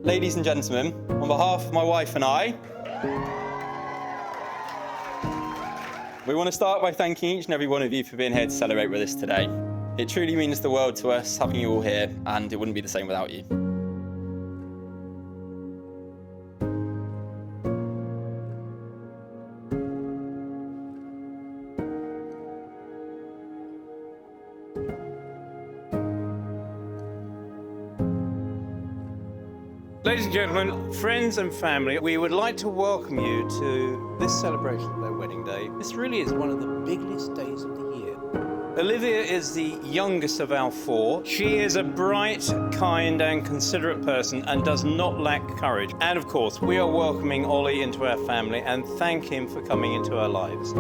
Ladies and gentlemen, on behalf of my wife and I, we want to start by thanking each and every one of you for being here to celebrate with us today. It truly means the world to us having you all here, and it wouldn't be the same without you. Ladies and gentlemen, friends and family, we would like to welcome you to this celebration of their wedding day. This really is one of the biggest days of the year. Olivia is the youngest of our four. She is a bright, kind and considerate person and does not lack courage. And of course, we are welcoming Ollie into our family and thank him for coming into our lives.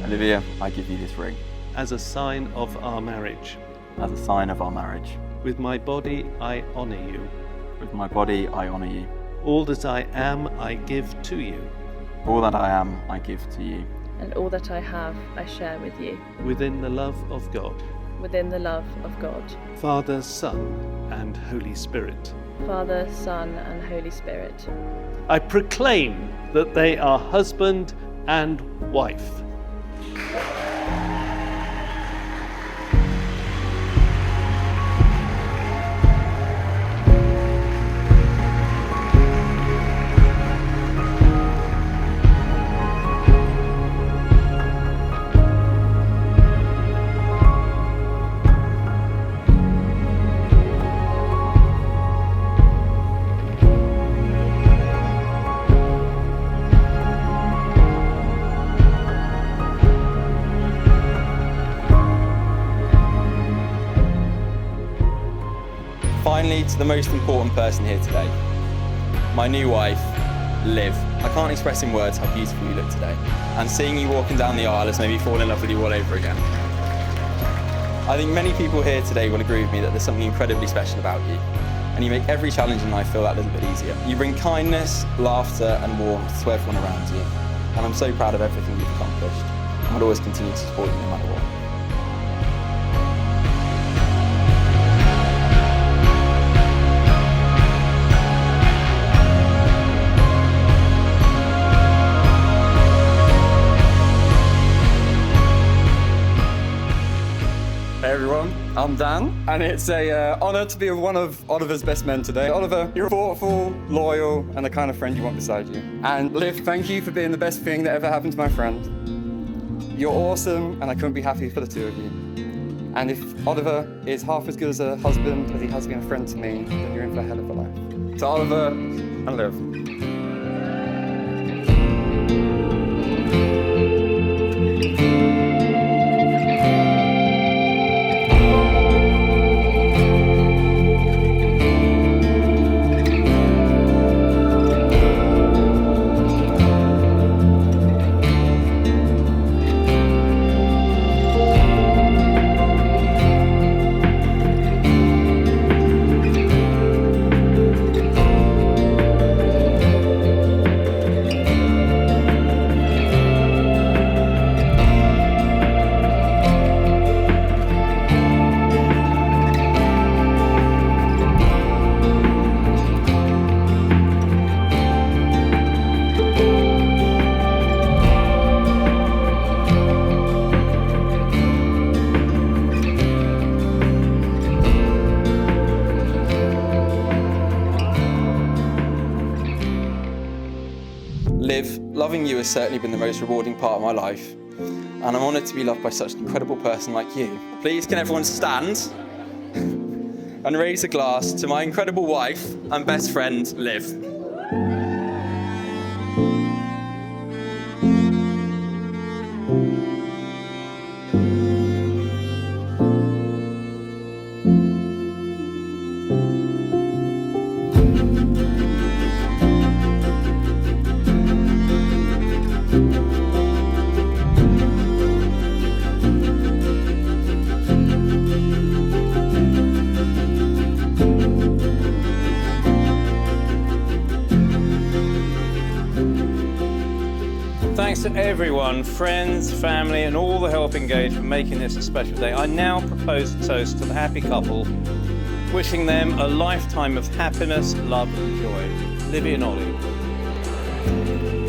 Olivia, I give you this ring. As a sign of our marriage. As a sign of our marriage. With my body, I honour you. With my body, I honour you. All that I am, I give to you. All that I am, I give to you. And all that I have, I share with you. Within the love of God. Within the love of God. Father, Son, and Holy Spirit. Father, Son, and Holy Spirit. I proclaim that they are husband and wife. Finally, to the most important person here today, my new wife, Liv. I can't express in words how beautiful you look today, and seeing you walking down the aisle has made me fall in love with you all over again. I think many people here today will agree with me that there's something incredibly special about you, and you make every challenge in life feel that little bit easier. You bring kindness, laughter and warmth to everyone around you, and I'm so proud of everything you've accomplished, and will always continue to support you no matter what. Hey everyone, I'm Dan, and it's a honour to be one of Oliver's best men today. Oliver, you're thoughtful, loyal, and the kind of friend you want beside you. And Liv, thank you for being the best thing that ever happened to my friend. You're awesome, and I couldn't be happy for the two of you. And if Oliver is half as good as a husband as he has been a friend to me, then you're in for a hell of a life. To Oliver and Liv. Liv, loving you has certainly been the most rewarding part of my life, and I'm honoured to be loved by such an incredible person like you. Please can everyone stand and raise a glass to my incredible wife and best friend, Liv. to everyone, friends, family, and all the help engaged for making this a special day. I now propose a toast to the happy couple, wishing them a lifetime of happiness, love, and joy. Olivia and Ollie.